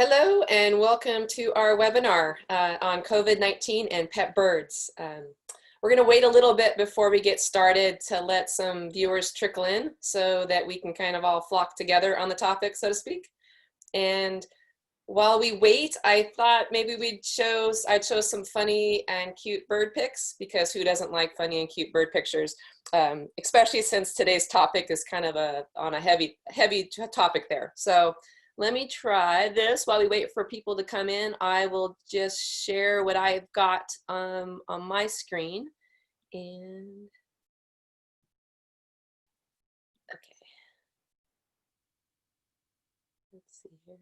Hello and welcome to our webinar on COVID-19 and pet birds. We're going to wait a little bit before we get started to let some viewers trickle in so that we can kind of all flock together on the topic, so to speak. And while we wait, I thought maybe I'd show some funny and cute bird pics, because who doesn't like funny and cute bird pictures, especially since today's topic is kind of on a heavy topic there. So let me try this while we wait for people to come in. I will just share what I've got on my screen. And okay, let's see here.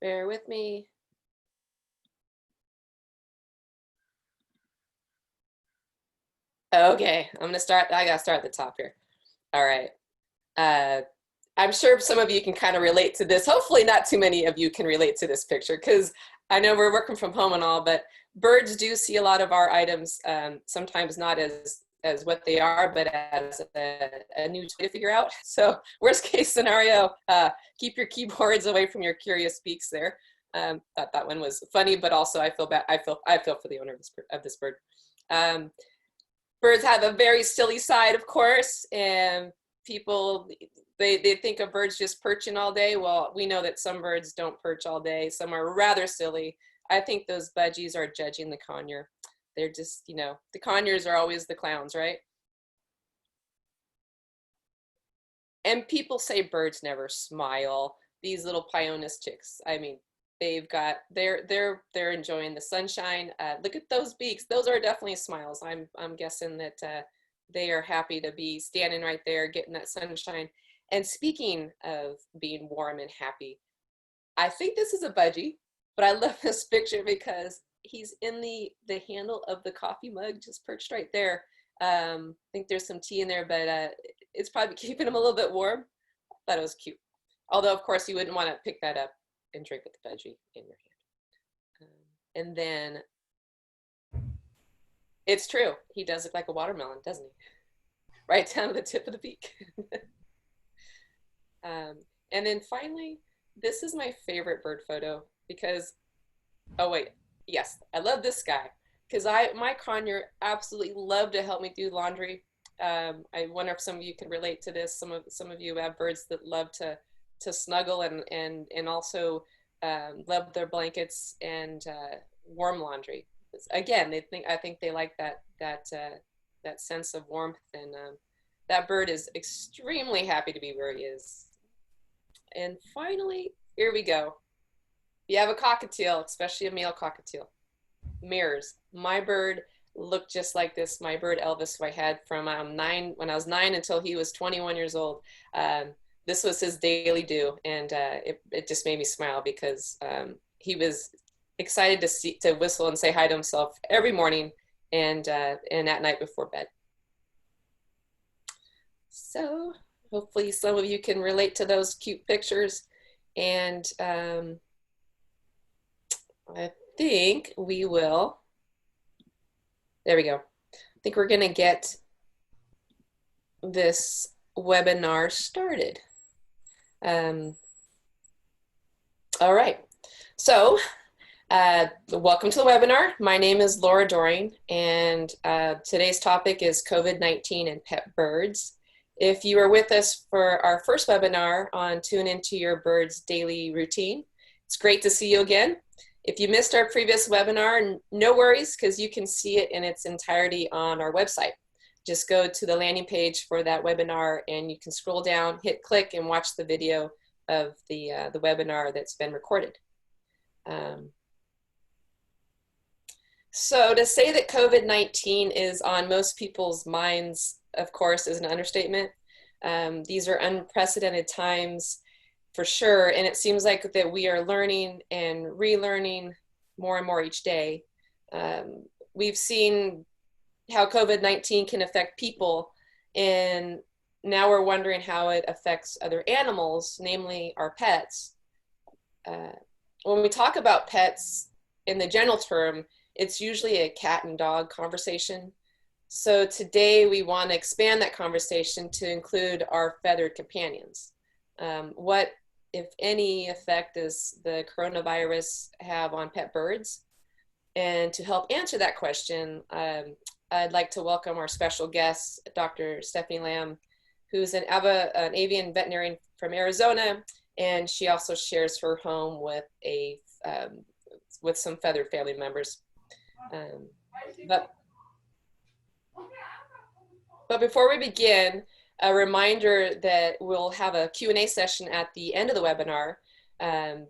Bear with me. Okay, I gotta start at the top here. All right. I'm sure some of you can kind of relate to this. Hopefully not too many of you can relate to this picture, because I know we're working from home and all, but birds do see a lot of our items, sometimes not as what they are, but as a new toy to figure out. So worst case scenario, keep your keyboards away from your curious beaks there. Thought that one was funny, but also I feel bad. I feel for the owner of this bird. Birds have a very silly side, of course, and people, they think of birds just perching all day. Well, we know that some birds don't perch all day. Some are rather silly. I think those budgies are judging the conure. They're just, you know, the conures are always the clowns, right? And people say birds never smile. These little Pioneus chicks, I mean, they're enjoying the sunshine. Look at those beaks. Those are definitely smiles. I'm guessing that they are happy to be standing right there getting that sunshine. And speaking of being warm and happy, I think this is a budgie, but I love this picture because he's in the handle of the coffee mug, just perched right there. I think there's some tea in there, but it's probably keeping him a little bit warm. I thought it was cute. Although, of course, you wouldn't want to pick that up and drink with the budgie in your hand. And then it's true. He does look like a watermelon, doesn't he? Right down to the tip of the beak. And then finally, this is my favorite bird photo because, oh wait, yes, I love this guy because my conure absolutely love to help me do laundry. I wonder if some of you can relate to this. Some of you have birds that love to snuggle and also love their blankets and warm laundry. Again, I think they like that sense of warmth, and that bird is extremely happy to be where he is. And finally, here we go. You have a cockatiel, especially a male cockatiel. Mirrors. My bird looked just like this. My bird Elvis, who I had from when I was 9 until he was 21 years old. This was his daily do, and it just made me smile because he was excited to whistle and say hi to himself every morning and at night before bed. So hopefully some of you can relate to those cute pictures, and I think we will. There we go. I think we're going to get this webinar started. All right, so welcome to the webinar. My name is Laura Doering, and today's topic is COVID-19 and pet birds. If you are with us for our first webinar on Tune Into Your Bird's Daily Routine, it's great to see you again. If you missed our previous webinar, no worries, because you can see it in its entirety on our website. Just go to the landing page for that webinar and you can scroll down, hit click, and watch the video of the webinar that's been recorded. So to say that COVID-19 is on most people's minds, of course, is an understatement. These are unprecedented times for sure, and it seems like that we are learning and relearning more and more each day. We've seen how COVID-19 can affect people, and now we're wondering how it affects other animals, namely our pets. When we talk about pets in the general term, it's usually a cat and dog conversation. So today we want to expand that conversation to include our feathered companions. What, if any, effect does the coronavirus have on pet birds? And to help answer that question, I'd like to welcome our special guest, Dr. Stephanie Lamb, who's an avian veterinarian from Arizona, and she also shares her home with some feathered family members. But before we begin, a reminder that we'll have a Q&A session at the end of the webinar.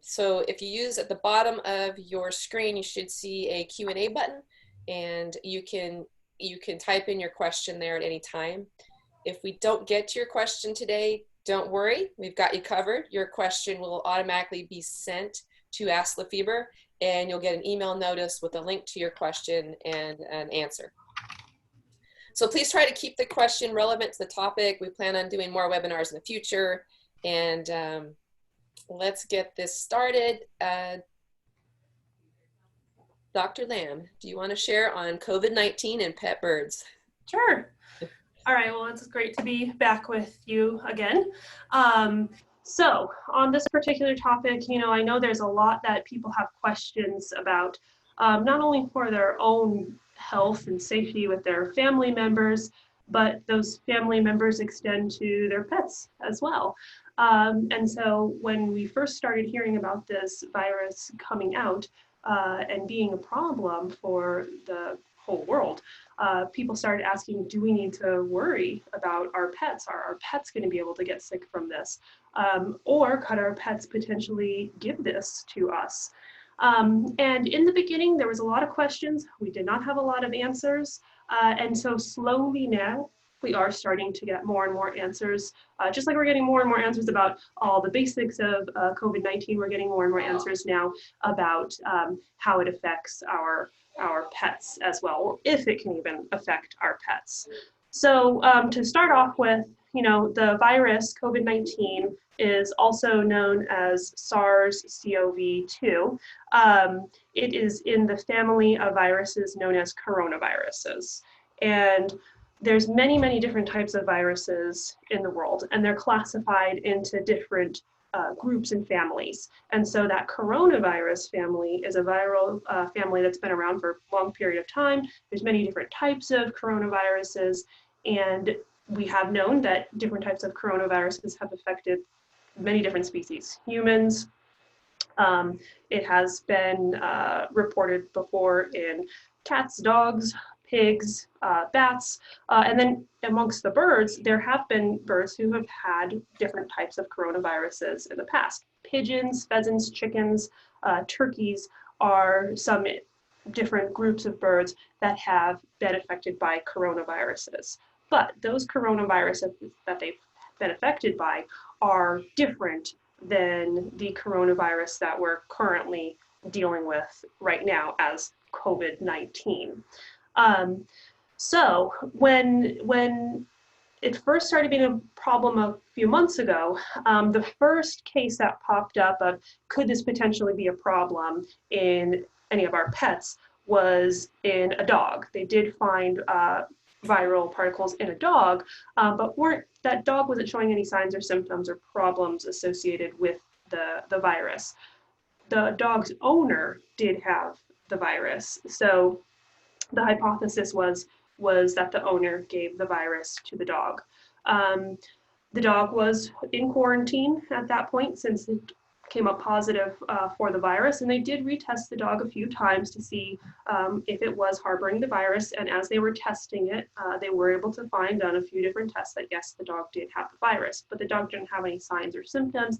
So if you use at the bottom of your screen, you should see a Q&A button, and you can type in your question there at any time. If we don't get to your question today, don't worry, we've got you covered. Your question will automatically be sent to Ask Lafeber, and you'll get an email notice with a link to your question and an answer. So please try to keep the question relevant to the topic. We plan on doing more webinars in the future, and let's get this started. Dr. Lamb, do you want to share on COVID-19 and pet birds? Sure. All right, well, it's great to be back with you again. So on this particular topic, I know there's a lot that people have questions about, not only for their own health and safety with their family members, but those family members extend to their pets as well. And so when we first started hearing about this virus coming out and being a problem for the whole world, people started asking, do we need to worry about our pets? Are our pets going to be able to get sick from this? Or could our pets potentially give this to us? And in the beginning, there was a lot of questions. We did not have a lot of answers. And so slowly now, we are starting to get more and more answers. Just like we're getting more and more answers about all the basics of COVID-19, we're getting more and more answers now about how it affects our pets as well, or if it can even affect our pets. So to start off with, the virus COVID-19 is also known as SARS-CoV-2. It is in the family of viruses known as coronaviruses. And there's many, many different types of viruses in the world, and they're classified into different groups and families. And so that coronavirus family is a viral family that's been around for a long period of time. There's many different types of coronaviruses, and we have known that different types of coronaviruses have affected many different species. Humans, it has been reported before in cats, dogs, pigs, bats, and then amongst the birds, there have been birds who have had different types of coronaviruses in the past. Pigeons, pheasants, chickens, turkeys are some different groups of birds that have been affected by coronaviruses. But those coronaviruses that they've been affected by are different than the coronavirus that we're currently dealing with right now as COVID-19. So when it first started being a problem a few months ago, the first case that popped up of could this potentially be a problem in any of our pets was in a dog. They did find viral particles in a dog, but that dog wasn't showing any signs or symptoms or problems associated with the virus. The dog's owner did have the virus, so the hypothesis was that the owner gave the virus to the dog. The dog was in quarantine at that point since it came up positive for the virus, and they did retest the dog a few times to see if it was harboring the virus. And as they were testing it, they were able to find on a few different tests that yes, the dog did have the virus, but the dog didn't have any signs or symptoms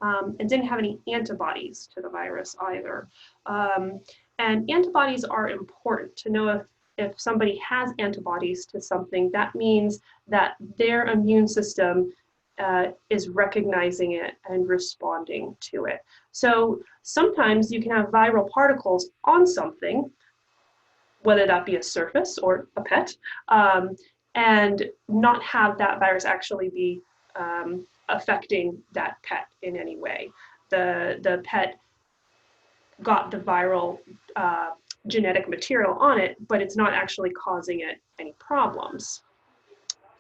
and didn't have any antibodies to the virus either. And antibodies are important to know. If somebody has antibodies to something, that means that their immune system is recognizing it and responding to it. So sometimes you can have viral particles on something, whether that be a surface or a pet, and not have that virus actually be affecting that pet in any way. The pet got the viral genetic material on it, but it's not actually causing it any problems.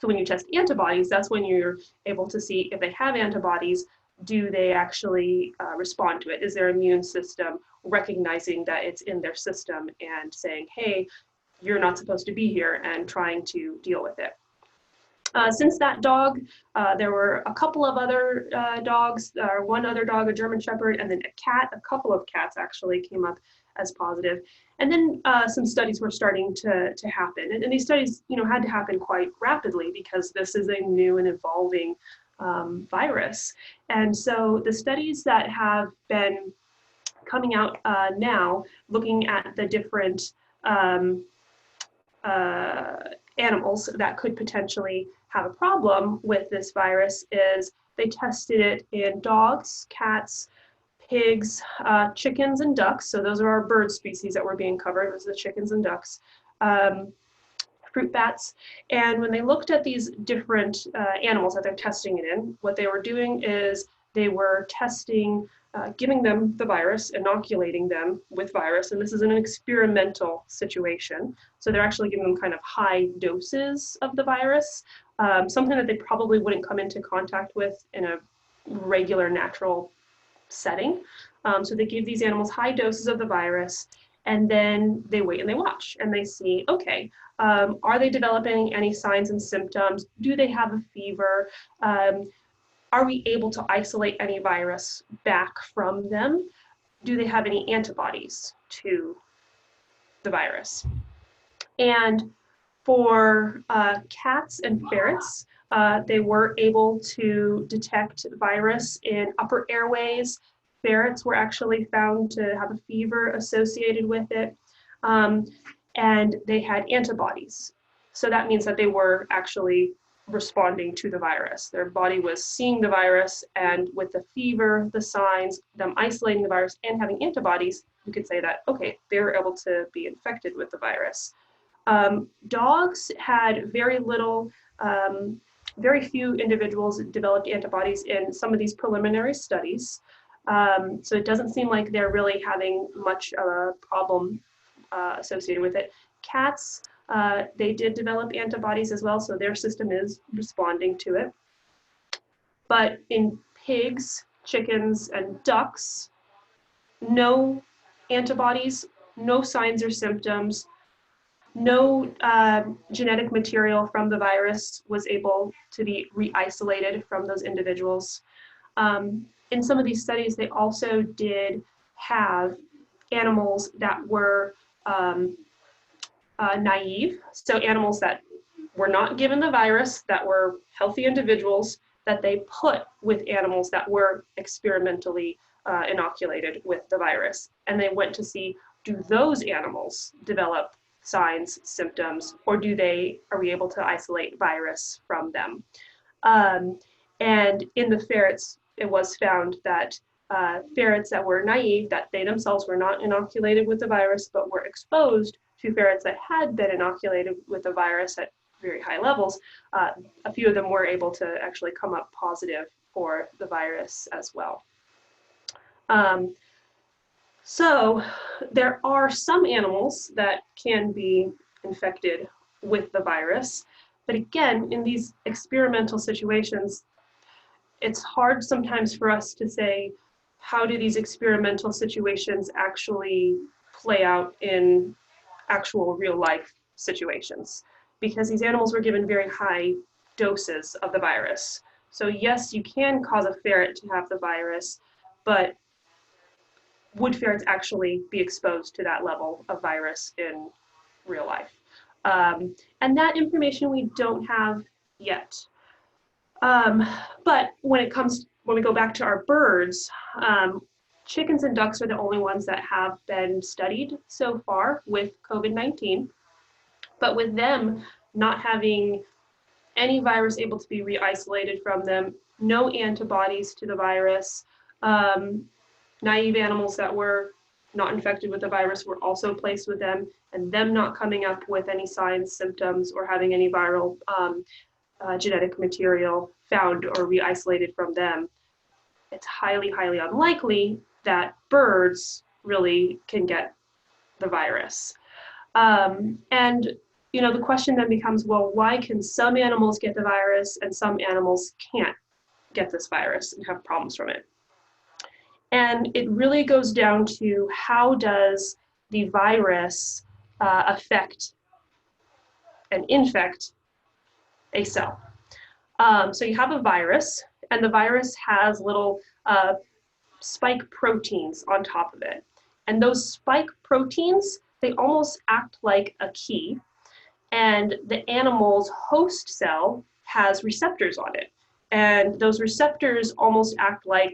So when you test antibodies, that's when you're able to see if they have antibodies, do they actually respond to it? Is their immune system recognizing that it's in their system and saying, hey, you're not supposed to be here, and trying to deal with it. Since that dog, there were a couple of other dogs, one other dog, a German Shepherd, and then a cat. A couple of cats actually came up as positive. And then some studies were starting to happen. And these studies, had to happen quite rapidly because this is a new and evolving virus. And so the studies that have been coming out now, looking at the different animals that could potentially have a problem with this virus, is they tested it in dogs, cats, pigs, chickens, and ducks. So those are our bird species that were being covered, was the chickens and ducks, fruit bats. And when they looked at these different animals that they're testing it in, what they were doing is they were testing, giving them the virus, inoculating them with virus, and this is an experimental situation. So they're actually giving them kind of high doses of the virus, something that they probably wouldn't come into contact with in a regular natural setting. So they give these animals high doses of the virus, and then they wait and they watch and they see, okay, are they developing any signs and symptoms? Do they have a fever? Are we able to isolate any virus back from them? Do they have any antibodies to the virus? And for cats and ferrets, they were able to detect virus in upper airways. Ferrets were actually found to have a fever associated with it, and they had antibodies. So that means that they were actually responding to the virus. Their body was seeing the virus, and with the fever, the signs, them isolating the virus and having antibodies, we could say that, okay, they were able to be infected with the virus. Dogs had very little, very few individuals developed antibodies in some of these preliminary studies. So it doesn't seem like they're really having much of a problem associated with it. Cats, they did develop antibodies as well, so their system is responding to it. But in pigs, chickens, and ducks, no antibodies, no signs or symptoms, no genetic material from the virus was able to be re-isolated from those individuals. In some of these studies, they also did have animals that were naive, so animals that were not given the virus, that were healthy individuals, that they put with animals that were experimentally inoculated with the virus. And they went to see, do those animals develop signs, symptoms, or are we able to isolate virus from them? And in the ferrets, it was found that ferrets that were naive, that they themselves were not inoculated with the virus, but were exposed to ferrets that had been inoculated with the virus at very high levels, a few of them were able to actually come up positive for the virus as well. So there are some animals that can be infected with the virus, but again, in these experimental situations, it's hard sometimes for us to say, how do these experimental situations actually play out in actual real life situations? Because these animals were given very high doses of the virus. So yes, you can cause a ferret to have the virus, but would ferrets actually be exposed to that level of virus in real life? And that information we don't have yet. But when we go back to our birds, chickens and ducks are the only ones that have been studied so far with COVID-19. But with them not having any virus able to be re-isolated from them, no antibodies to the virus, naive animals that were not infected with the virus were also placed with them, and them not coming up with any signs, symptoms, or having any viral genetic material found or re-isolated from them, it's highly, highly unlikely that birds really can get the virus. And the question then becomes, well, why can some animals get the virus and some animals can't get this virus and have problems from it? And it really goes down to how does the virus affect and infect a cell. So you have a virus, and the virus has little spike proteins on top of it. And those spike proteins, they almost act like a key, and the animal's host cell has receptors on it. And those receptors almost act like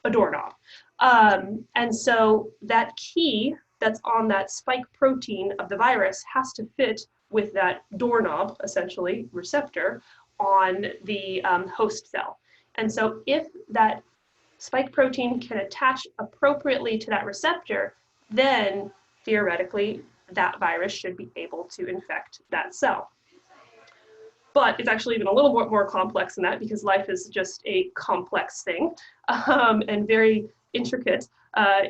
a doorknob. And so that key that's on that spike protein of the virus has to fit with that doorknob, essentially, receptor, on the host cell. And so if that spike protein can attach appropriately to that receptor, then theoretically that virus should be able to infect that cell. But it's actually even a little more complex than that, because life is just a complex thing and very intricate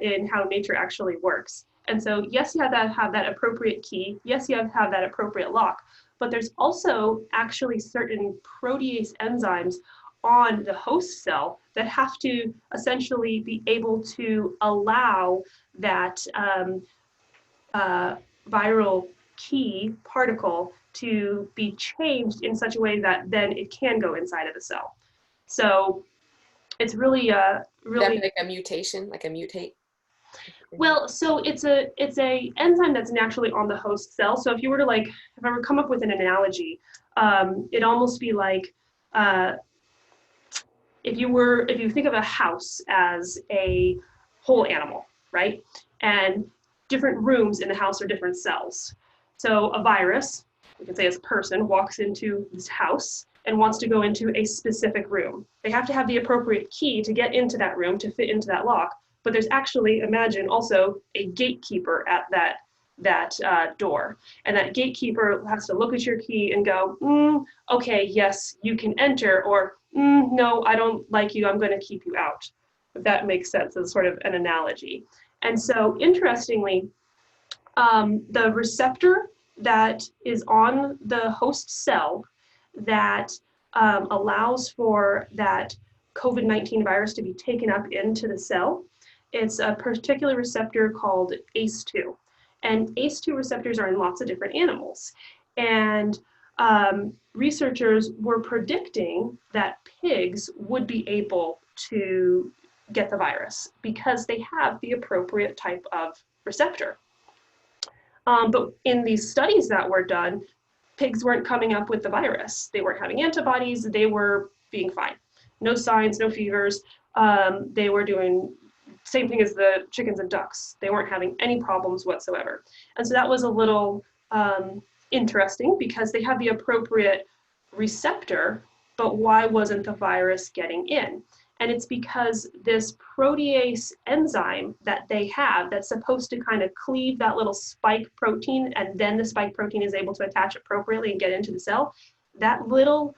in how nature actually works. And so yes, you have to have that appropriate key. Yes, you have to have that appropriate lock, but there's also actually certain protease enzymes on the host cell that have to essentially be able to allow that viral key particle to be changed in such a way that then it can go inside of the cell. So it's really like a mutation, like a mutate. Well, so it's a enzyme that's naturally on the host cell. So if you were to if I were to come up with an analogy, it'd almost be like if you think of a house as a whole animal, right? And different rooms in the house are different cells. So a virus, we can say as a person, walks into this house and wants to go into a specific room. They have to have the appropriate key to get into that room to fit into that lock. But there's actually, imagine, also a gatekeeper at that door. And that gatekeeper has to look at your key and go, okay, yes, you can enter, or no, I don't like you, I'm going to keep you out. If that makes sense as sort of an analogy. And so interestingly, the receptor that is on the host cell that allows for that COVID-19 virus to be taken up into the cell, it's a particular receptor called ACE2. And ACE2 receptors are in lots of different animals. And researchers were predicting that pigs would be able to get the virus because they have the appropriate type of receptor. But in these studies that were done, pigs weren't coming up with the virus. They weren't having antibodies. They were being fine. No signs, no fevers. They were doing same thing as the chickens and ducks. They weren't having any problems whatsoever. And so that was a little interesting because they have the appropriate receptor, but why wasn't the virus getting in? And it's because this protease enzyme that they have that's supposed to kind of cleave that little spike protein, and then the spike protein is able to attach appropriately and get into the cell, that little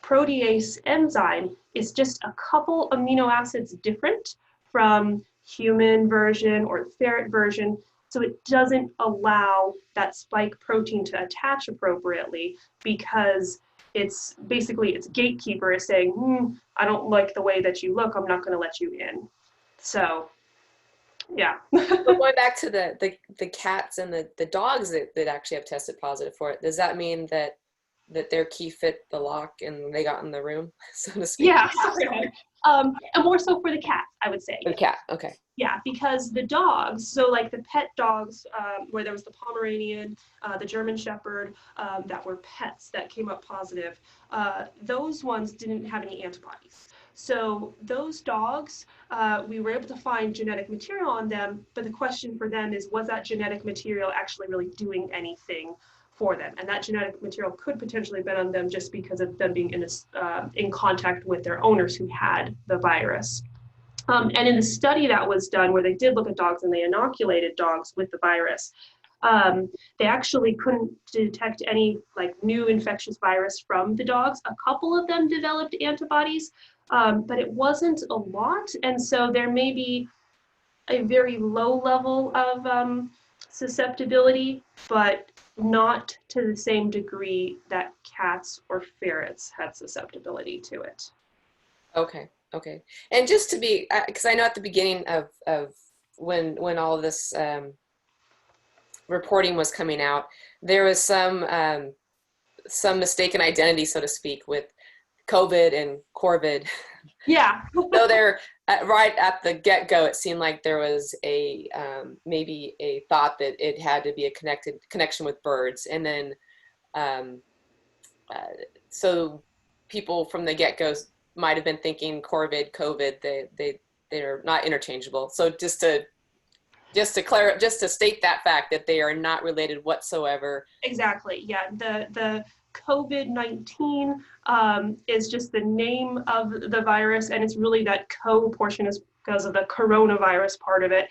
protease enzyme is just a couple amino acids different from human version or ferret version. So it doesn't allow that spike protein to attach appropriately because it's basically its gatekeeper is saying, I don't like the way that you look, I'm not going to let you in. So, yeah. But going back to the cats and the dogs that actually have tested positive for it, does that mean that their key fit the lock and they got in the room, so to speak? Yeah. And more so for the cat, I would say. The cat, okay. Yeah, because the dogs, so like the pet dogs, where there was the Pomeranian, the German Shepherd, that were pets that came up positive, those ones didn't have any antibodies. So those dogs, we were able to find genetic material on them, but the question for them is, was that genetic material actually really doing anything for them? And that genetic material could potentially have been on them just because of them being in contact with their owners who had the virus. And in the study that was done where they did look at dogs and they inoculated dogs with the virus, they actually couldn't detect any new infectious virus from the dogs. A couple of them developed antibodies, but it wasn't a lot. And so there may be a very low level of susceptibility, but not to the same degree that cats or ferrets had susceptibility to it. Okay, okay. And just to be, because I know at the beginning of when all of this reporting was coming out, there was some mistaken identity, so to speak, with COVID and Corvid. Yeah. So there, right at the get-go, it seemed like there was a maybe a thought that it had to be a connection with birds, and then um, so people from the get-go might have been thinking Corvid, COVID. They're not interchangeable. So just to state that fact that they are not related whatsoever. Exactly. Yeah. The COVID-19 is just the name of the virus, and it's really that co portion is because of the coronavirus part of it.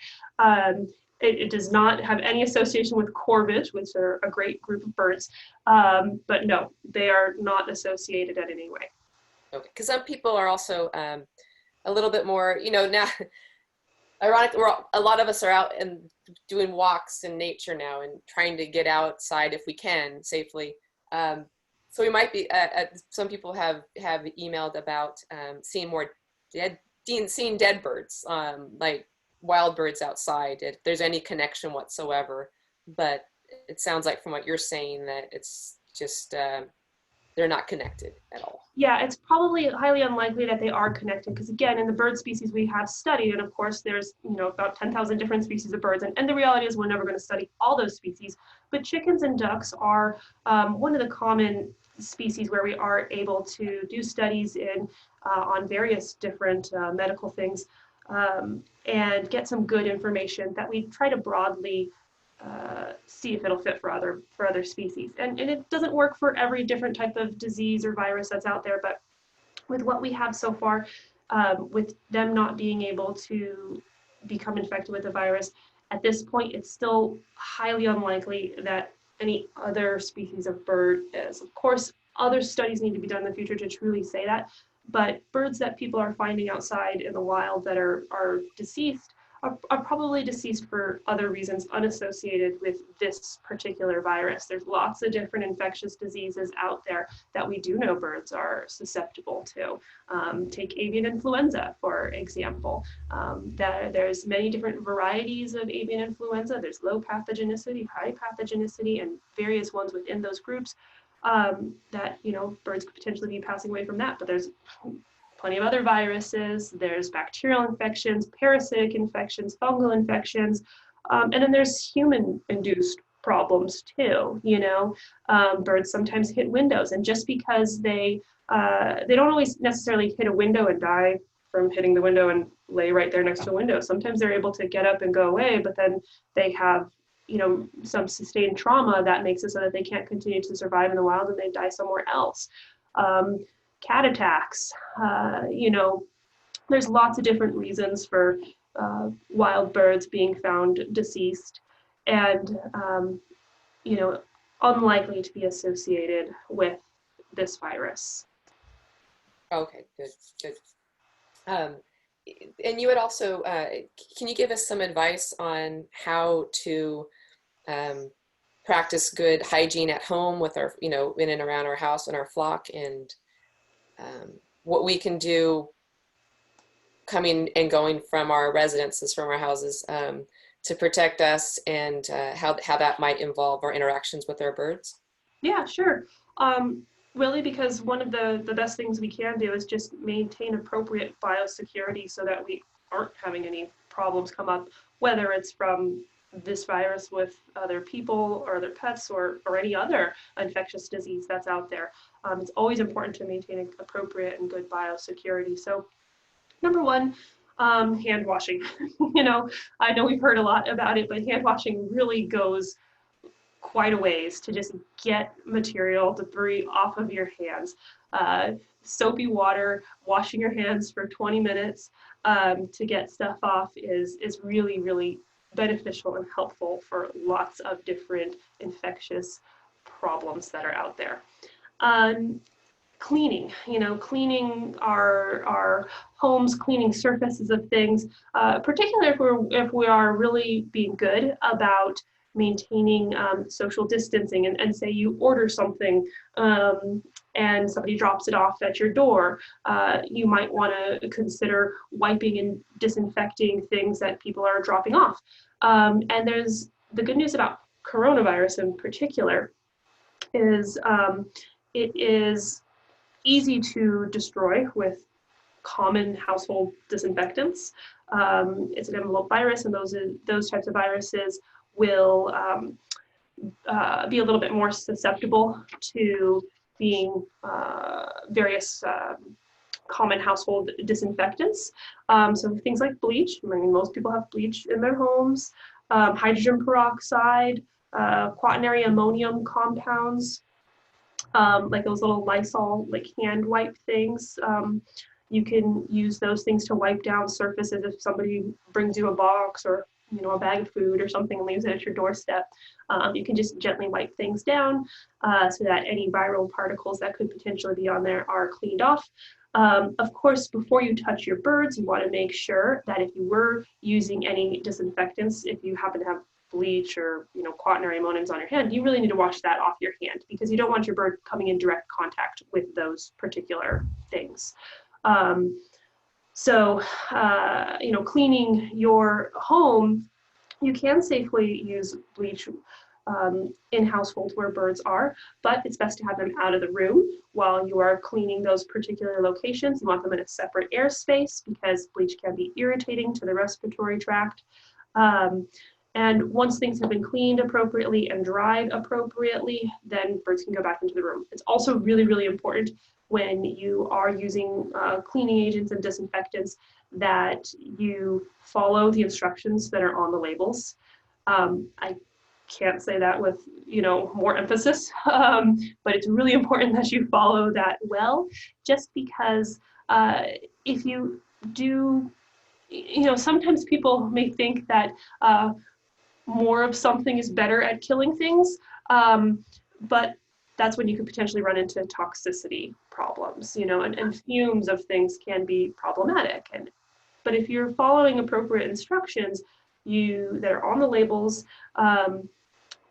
It does not have any association with Corvid, which are a great group of birds. But no, they are not associated in any way. Okay, because some people are also a little bit more, now. Ironically, a lot of us are out and doing walks in nature now and trying to get outside if we can safely. So we might be. Some people have emailed about seeing dead birds, like wild birds outside. If there's any connection whatsoever, but it sounds like from what you're saying that it's just they're not connected at all. Yeah, it's probably highly unlikely that they are connected because, again, in the bird species we have studied, and of course there's about 10,000 different species of birds, and the reality is we're never going to study all those species, but chickens and ducks are one of the common species where we are able to do studies in on various different medical things and get some good information that we try to broadly see if it'll fit for other species. And it doesn't work for every different type of disease or virus that's out there, but with what we have so far, with them not being able to become infected with the virus, at this point, it's still highly unlikely that any other species of bird is. Of course, other studies need to be done in the future to truly say that, but birds that people are finding outside in the wild that are deceased are probably deceased for other reasons unassociated with this particular virus. There's lots of different infectious diseases out there that we do know birds are susceptible to. Take avian influenza, for example. There's many different varieties of avian influenza. There's low pathogenicity, high pathogenicity, and various ones within those groups that birds could potentially be passing away from that. But there's plenty of other viruses. There's bacterial infections, parasitic infections, fungal infections, and then there's human-induced problems too. Birds sometimes hit windows, and just because they don't always necessarily hit a window and die from hitting the window and lay right there next to a window. Sometimes they're able to get up and go away, but then they have some sustained trauma that makes it so that they can't continue to survive in the wild and they die somewhere else. Cat attacks, there's lots of different reasons for wild birds being found deceased and, unlikely to be associated with this virus. Okay, good. And you would also, can you give us some advice on how to practice good hygiene at home with our, in and around our house and our flock, and what we can do coming and going from our residences, from our houses, to protect us, and how that might involve our interactions with our birds? Yeah, sure. Really, because one of the best things we can do is just maintain appropriate biosecurity so that we aren't having any problems come up, whether it's from this virus with other people or other pets or any other infectious disease that's out there. It's always important to maintain appropriate and good biosecurity. So number one, hand washing. I know we've heard a lot about it, but hand washing really goes quite a ways to just get material, debris off of your hands. Soapy water, washing your hands for 20 minutes to get stuff off is really, really beneficial and helpful for lots of different infectious problems that are out there. Cleaning, cleaning our homes, cleaning surfaces of things, particularly if we are really being good about maintaining social distancing, and say you order something and somebody drops it off at your door, you might want to consider wiping and disinfecting things that people are dropping off. And there's the good news about coronavirus in particular is it is easy to destroy with common household disinfectants. It's an envelope virus, and those types of viruses will be a little bit more susceptible to being various common household disinfectants. So things like bleach, I mean, most people have bleach in their homes, hydrogen peroxide, quaternary ammonium compounds, like those little Lysol, like hand wipe things. You can use those things to wipe down surfaces if somebody brings you a box or a bag of food or something and leaves it at your doorstep. You can just gently wipe things down so that any viral particles that could potentially be on there are cleaned off. Of course, before you touch your birds, you want to make sure that if you were using any disinfectants, if you happen to have bleach or quaternary ammoniums on your hand, you really need to wash that off your hand, because you don't want your bird coming in direct contact with those particular things. Cleaning your home, you can safely use bleach in households where birds are, but it's best to have them out of the room while you are cleaning those particular locations. You want them in a separate airspace because bleach can be irritating to the respiratory tract. And once things have been cleaned appropriately and dried appropriately, then birds can go back into the room. It's also really, really important when you are using cleaning agents and disinfectants that you follow the instructions that are on the labels. I can't say that with more emphasis, but it's really important that you follow that well, just because if you do, sometimes people may think that more of something is better at killing things, but that's when you could potentially run into toxicity problems, and fumes of things can be problematic. But if you're following appropriate instructions that are on the labels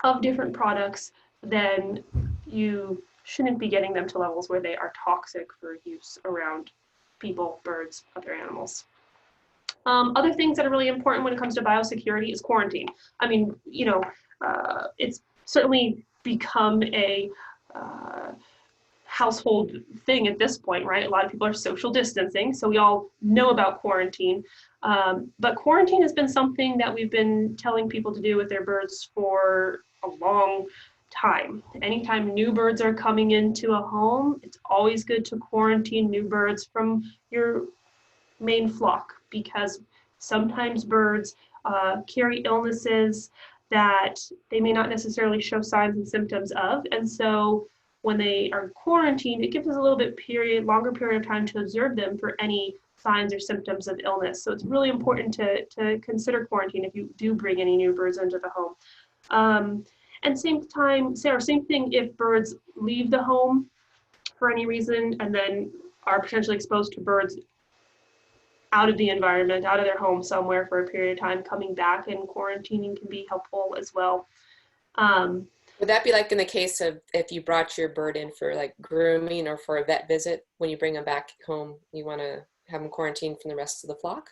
of different products, then you shouldn't be getting them to levels where they are toxic for use around people, birds, other animals. Other things that are really important when it comes to biosecurity is quarantine. I mean, it's certainly become a household thing at this point, right? A lot of people are social distancing, so we all know about quarantine. But quarantine has been something that we've been telling people to do with their birds for a long time. Anytime new birds are coming into a home, it's always good to quarantine new birds from your main flock, because sometimes birds carry illnesses that they may not necessarily show signs and symptoms of. And so when they are quarantined, it gives us a little bit longer period of time to observe them for any signs or symptoms of illness. So it's really important to consider quarantine if you do bring any new birds into the home. And same thing if birds leave the home for any reason and then are potentially exposed to birds out of the environment, out of their home somewhere for a period of time, coming back and quarantining can be helpful as well. Would that be like in the case of if you brought your bird in for like grooming or for a vet visit, when you bring them back home, you want to have them quarantined from the rest of the flock?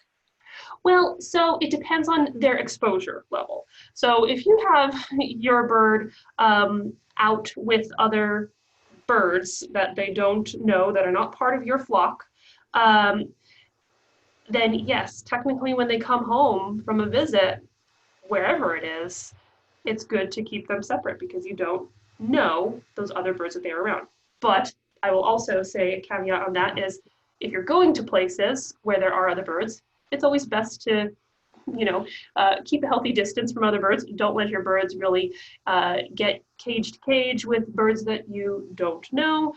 Well, so it depends on their exposure level. So if you have your bird out with other birds that they don't know, that are not part of your flock, then yes, technically when they come home from a visit, wherever it is, it's good to keep them separate because you don't know those other birds that they're around. But I will also say a caveat on that is if you're going to places where there are other birds, it's always best to keep a healthy distance from other birds. Don't let your birds really get cage to cage with birds that you don't know.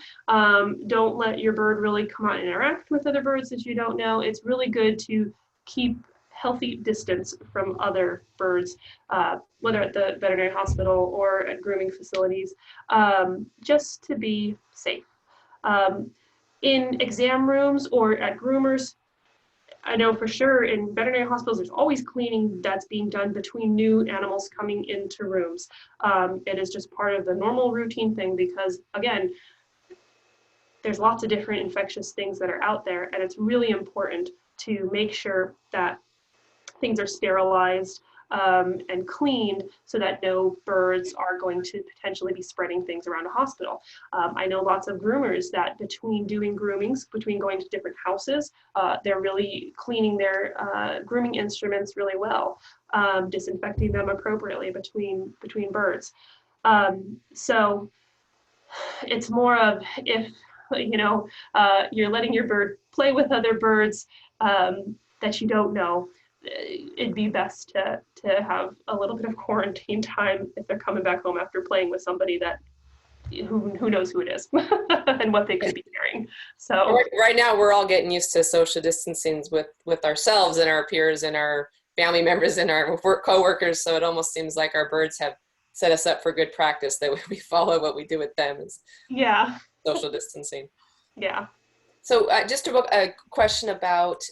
Don't let your bird really come out and interact with other birds that you don't know. It's really good to keep healthy distance from other birds, whether at the veterinary hospital or at grooming facilities, just to be safe. In exam rooms or at groomers, I know for sure in veterinary hospitals, there's always cleaning that's being done between new animals coming into rooms. It is just part of the normal routine thing because, again, there's lots of different infectious things that are out there, and it's really important to make sure that things are sterilized and cleaned so that no birds are going to potentially be spreading things around a hospital. I know lots of groomers that between doing groomings, between going to different houses, they're really cleaning their grooming instruments really well, disinfecting them appropriately between birds. So it's more of if you're letting your bird play with other birds that you don't know, it'd be best to have a little bit of quarantine time if they're coming back home after playing with somebody that who knows who it is and what they could be carrying. So right now we're all getting used to social distancing with ourselves and our peers and our family members and our co-workers. So it almost seems like our birds have set us up for good practice that we follow what we do with them is social distancing. Yeah. So just a question about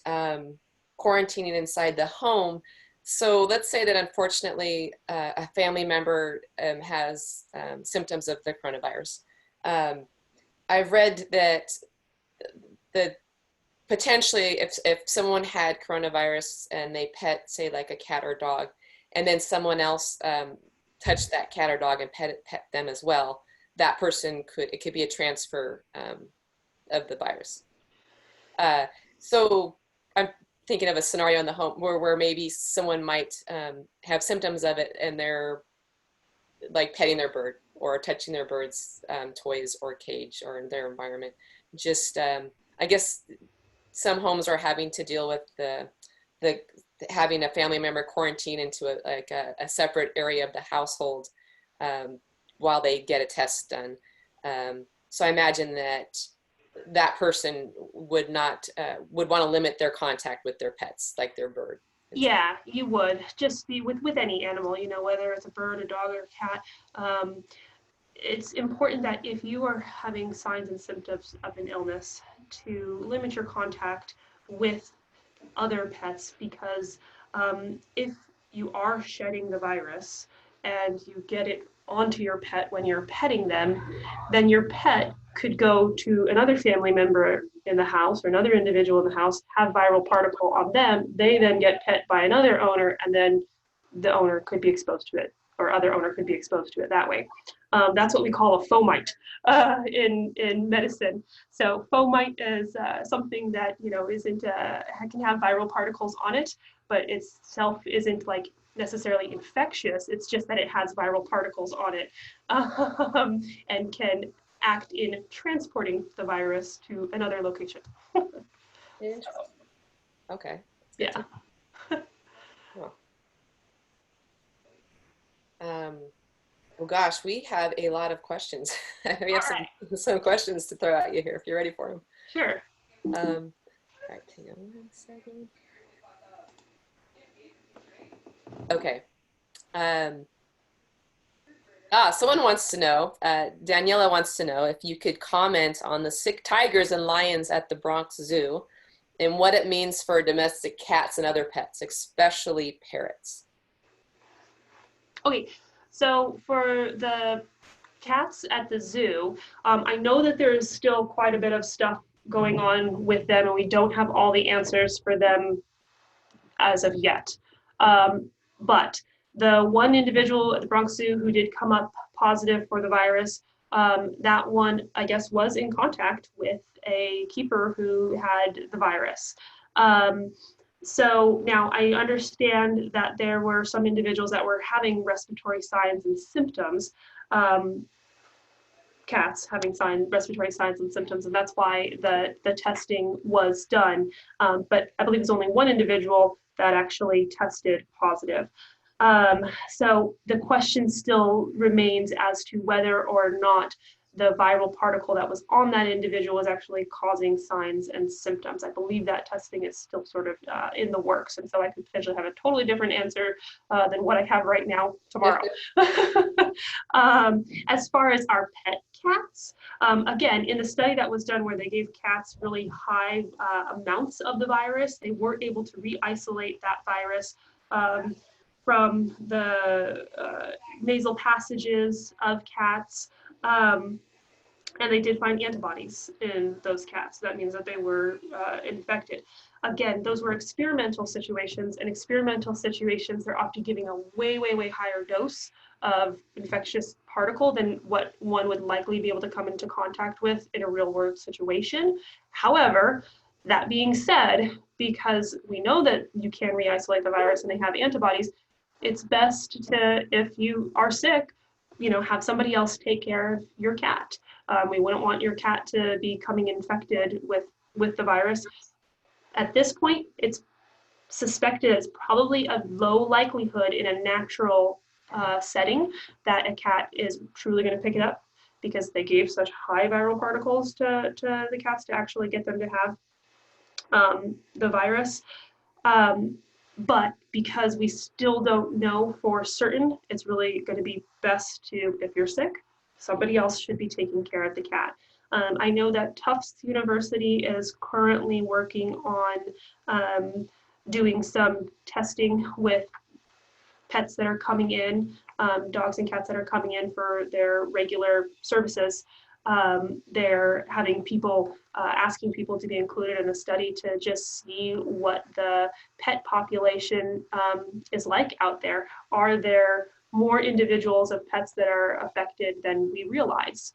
quarantining inside the home. So let's say that unfortunately a family member has symptoms of the coronavirus. I've read that potentially if someone had coronavirus and they pet, say like a cat or dog, and then someone else touched that cat or dog and pet them as well, that person it could be a transfer of the virus. So I'm thinking of a scenario in the home where maybe someone might have symptoms of it and they're like petting their bird or touching their bird's toys or cage or in their environment. Just I guess some homes are having to deal with the having a family member quarantine into a separate area of the household while they get a test done. So I imagine that person would want to limit their contact with their pets, like their bird. Yeah, you would. Just be with any animal, whether it's a bird, a dog, or a cat. It's important that if you are having signs and symptoms of an illness, to limit your contact with other pets, because if you are shedding the virus and you get it onto your pet when you're petting them, then your pet could go to another family member in the house or another individual in the house, have viral particle on them. They then get pet by another owner, and then the owner could be exposed to it, or other owner could be exposed to it that way. That's what we call a fomite in medicine. So fomite is something that isn't can have viral particles on it, but itself isn't like necessarily infectious. It's just that it has viral particles on it and can act in transporting the virus to another location. Okay. Yeah. Well, gosh, we have a lot of questions. We have some questions to throw at you here if you're ready for them. Sure. All right, hang on 1 second. Okay. Someone wants to know, Daniela wants to know if you could comment on the sick tigers and lions at the Bronx Zoo and what it means for domestic cats and other pets, especially parrots. Okay, so for the cats at the zoo, I know that there is still quite a bit of stuff going on with them, and we don't have all the answers for them as of yet. But the one individual at the Bronx Zoo who did come up positive for the virus, that one, I guess, was in contact with a keeper who had the virus. So now I understand that there were some individuals that were having respiratory signs and symptoms, cats having respiratory signs and symptoms, and that's why the testing was done. But I believe it's only one individual that actually tested positive. So the question still remains as to whether or not the viral particle that was on that individual was actually causing signs and symptoms. I believe that testing is still sort of in the works, and so I could potentially have a totally different answer than what I have right now tomorrow. As far as our pet cats, again, in the study that was done where they gave cats really high amounts of the virus, they weren't able to re-isolate that virus from the nasal passages of cats. And they did find antibodies in those cats. That means that they were infected. Again, those were experimental situations, and experimental situations, they're often giving a way, way, way higher dose of infectious particle than what one would likely be able to come into contact with in a real world situation. However, that being said, because we know that you can re-isolate the virus and they have antibodies, it's best to, if you are sick, have somebody else take care of your cat. We wouldn't want your cat to be coming infected with the virus. At this point, it's suspected as probably a low likelihood in a natural setting that a cat is truly going to pick it up, because they gave such high viral particles to the cats to actually get them to have the virus. But because we still don't know for certain, it's really going to be best to, if you're sick, somebody else should be taking care of the cat. I know that Tufts University is currently working on doing some testing with pets that are coming in, dogs and cats that are coming in for their regular services. They're having people, asking people to be included in the study to just see what the pet population is like out there. Are there more individuals of pets that are affected than we realize?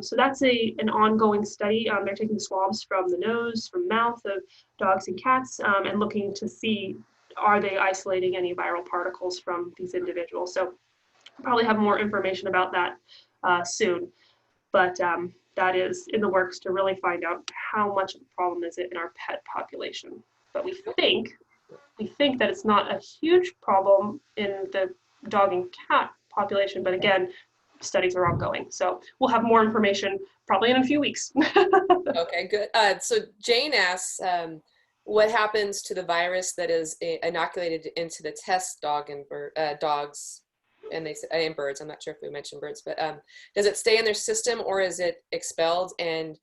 So that's an ongoing study. They're taking swabs from the nose, from mouth of dogs and cats, and looking to see, are they isolating any viral particles from these individuals? So I'll probably have more information about that soon. But that is in the works to really find out how much of a problem is it in our pet population. But we think that it's not a huge problem in the dog and cat population. But again, studies are ongoing, so we'll have more information probably in a few weeks. Okay, good. So Jane asks, what happens to the virus that is inoculated into the test dog and dogs? And they say in birds. I'm not sure if we mentioned birds, but does it stay in their system or is it expelled? And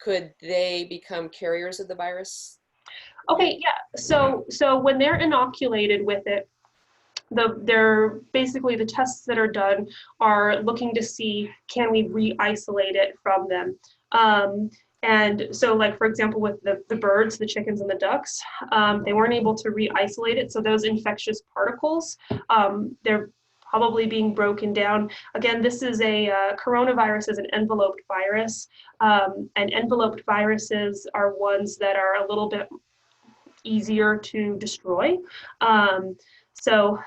could they become carriers of the virus? Okay, yeah. So when they're inoculated with it, they're basically, the tests that are done are looking to see, can we re-isolate it from them? And so, like, for example, with the birds, the chickens and the ducks, they weren't able to re-isolate it. So those infectious particles, they're probably being broken down. Again, this is coronavirus is an enveloped virus, and enveloped viruses are ones that are a little bit easier to destroy. So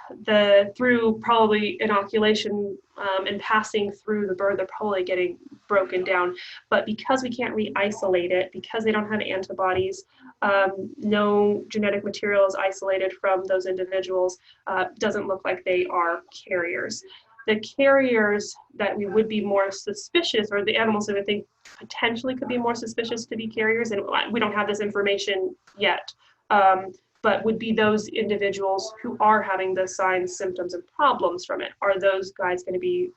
through probably inoculation and passing through the bird, they're probably getting broken down. But because we can't re-isolate it, because they don't have antibodies, no genetic material is isolated from those individuals, doesn't look like they are carriers. The carriers that we would be more suspicious, or the animals that we think potentially could be more suspicious to be carriers, and we don't have this information yet, but would be those individuals who are having the signs, symptoms, and problems from it. Are those guys going to be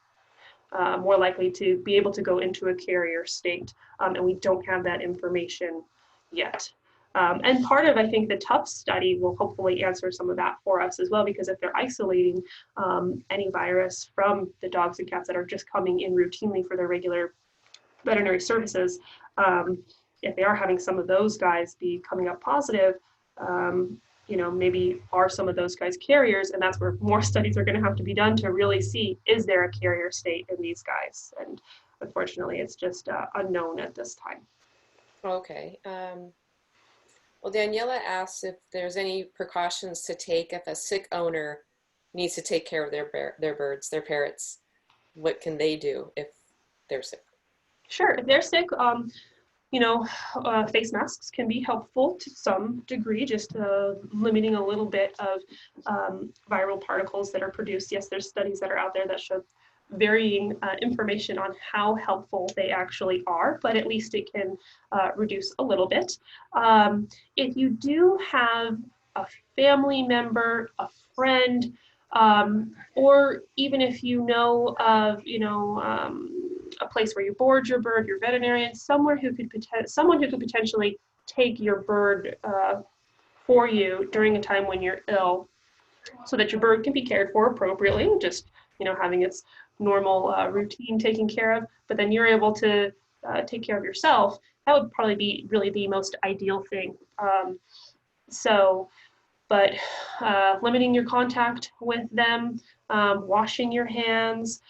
more likely to be able to go into a carrier state? And we don't have that information yet. And part of, I think, the Tufts study will hopefully answer some of that for us as well, because if they're isolating any virus from the dogs and cats that are just coming in routinely for their regular veterinary services, if they are having some of those guys be coming up positive, maybe are some of those guys carriers, and that's where more studies are going to have to be done to really see, is there a carrier state in these guys? And unfortunately, it's just unknown at this time. Okay. Well, Daniela asks if there's any precautions to take if a sick owner needs to take care of their birds, their parrots. What can they do if they're sick? Sure. If they're sick, face masks can be helpful to some degree, just limiting a little bit of viral particles that are produced. Yes, there's studies that are out there that show varying information on how helpful they actually are, but at least it can reduce a little bit. If you do have a family member, a friend, or even if you know of, a place where you board your bird, your veterinarian, someone who could potentially take your bird for you during a time when you're ill, so that your bird can be cared for appropriately, just having its normal routine taken care of, but then you're able to take care of yourself. That would probably be really the most ideal thing. But limiting your contact with them, washing your hands,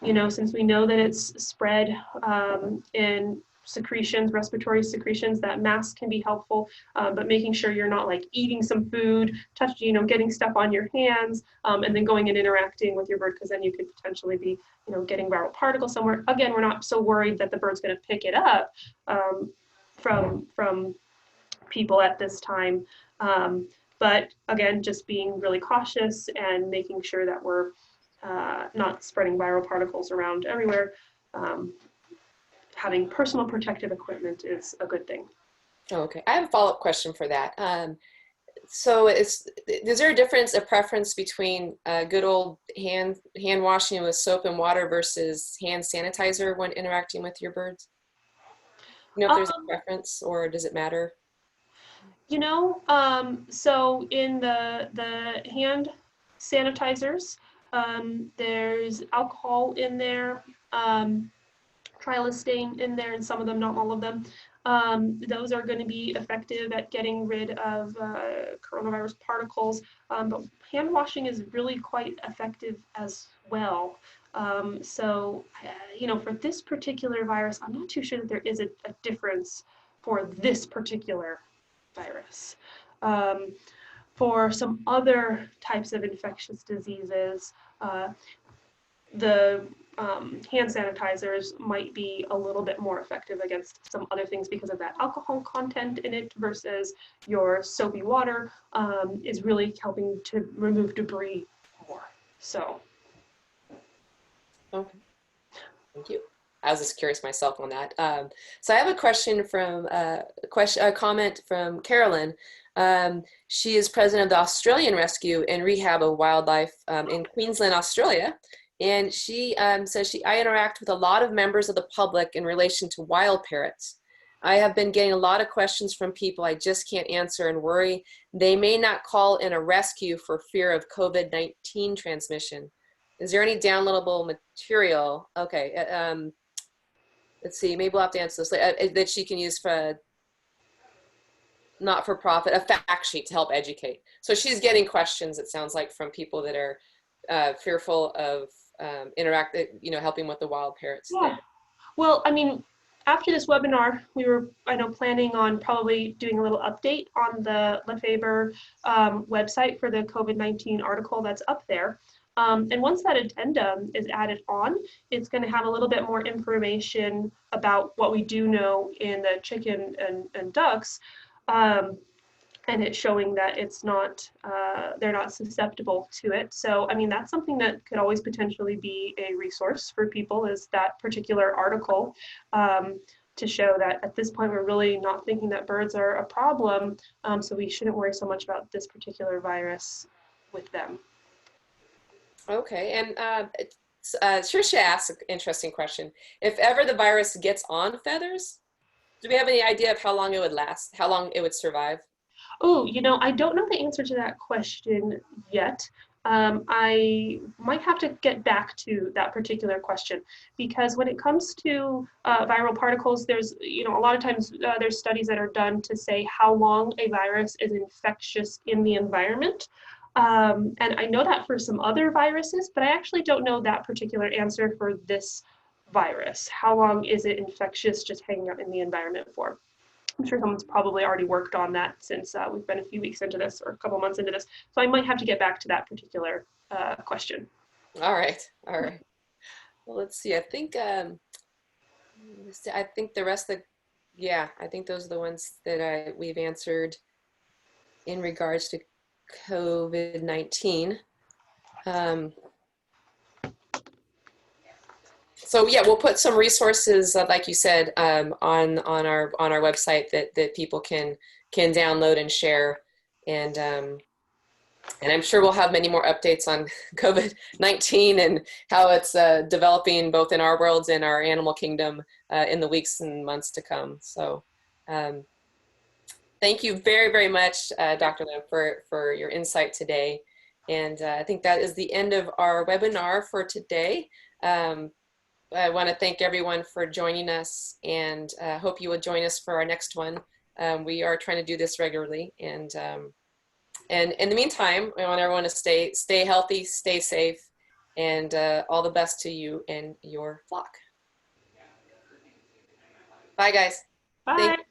since we know that it's spread in secretions, respiratory secretions, that masks can be helpful, but making sure you're not like eating some food, getting stuff on your hands, and then going and interacting with your bird, because then you could potentially be, getting viral particles somewhere. Again, we're not so worried that the bird's going to pick it up from people at this time. But again, just being really cautious and making sure that we're not spreading viral particles around everywhere. Having personal protective equipment is a good thing. Okay, I have a follow-up question for that. So is there a preference between good old hand washing with soap and water versus hand sanitizer when interacting with your birds? If there's a preference, or does it matter? So in the hand sanitizers, there's alcohol in there, trilostane in there, and some of them, not all of them. Those are going to be effective at getting rid of coronavirus particles, but hand washing is really quite effective as well. For this particular virus, I'm not too sure that there is a difference for this particular virus. For some other types of infectious diseases, the hand sanitizers might be a little bit more effective against some other things because of that alcohol content in it, versus your soapy water is really helping to remove debris more. So. Okay, thank you. I was just curious myself on that. So I have a question a comment from Carolyn. She is president of the Australian Rescue and Rehab of Wildlife in Queensland, Australia. And she says, I interact with a lot of members of the public in relation to wild parrots. I have been getting a lot of questions from people I just can't answer and worry they may not call in a rescue for fear of COVID-19 transmission. Is there any downloadable material? Okay, let's see, maybe we'll have to answer this that she can use for not-for-profit, a fact sheet to help educate. So she's getting questions, it sounds like, from people that are fearful of helping with the wild parrots. Yeah. There. Well, after this webinar, we were, planning on probably doing a little update on the Lafeber website for the COVID-19 article that's up there. And once that addendum is added on, it's going to have a little bit more information about what we do know in the chicken and ducks. And it's showing that it's not, they're not susceptible to it. So, that's something that could always potentially be a resource for people, is that particular article, to show that at this point, we're really not thinking that birds are a problem. So we shouldn't worry so much about this particular virus with them. Okay, and Trisha asks an interesting question. If ever the virus gets on feathers, do we have any idea of how long it would last, how long it would survive? Oh, I don't know the answer to that question yet. I might have to get back to that particular question, because when it comes to viral particles, there's, a lot of times there's studies that are done to say how long a virus is infectious in the environment. And I know that for some other viruses, but I actually don't know that particular answer for this virus. How long is it infectious just hanging out in the environment for? I'm sure someone's probably already worked on that since we've been a few weeks into this, or a couple months into this. So I might have to get back to that particular question. All right. Well, let's see. I think the rest of I think those are the ones that we've answered in regards to COVID-19. So yeah, we'll put some resources, like you said, on our website that people can download and share, and and I'm sure we'll have many more updates on COVID-19 and how it's developing both in our worlds and our animal kingdom in the weeks and months to come. So um, thank you very, very much, Dr. Lim, for your insight today. And I think that is the end of our webinar for today. I want to thank everyone for joining us, and hope you will join us for our next one. We are trying to do this regularly, and in the meantime, I want everyone to stay healthy, stay safe, and all the best to you and your flock. Bye, guys. Thank Bye. you.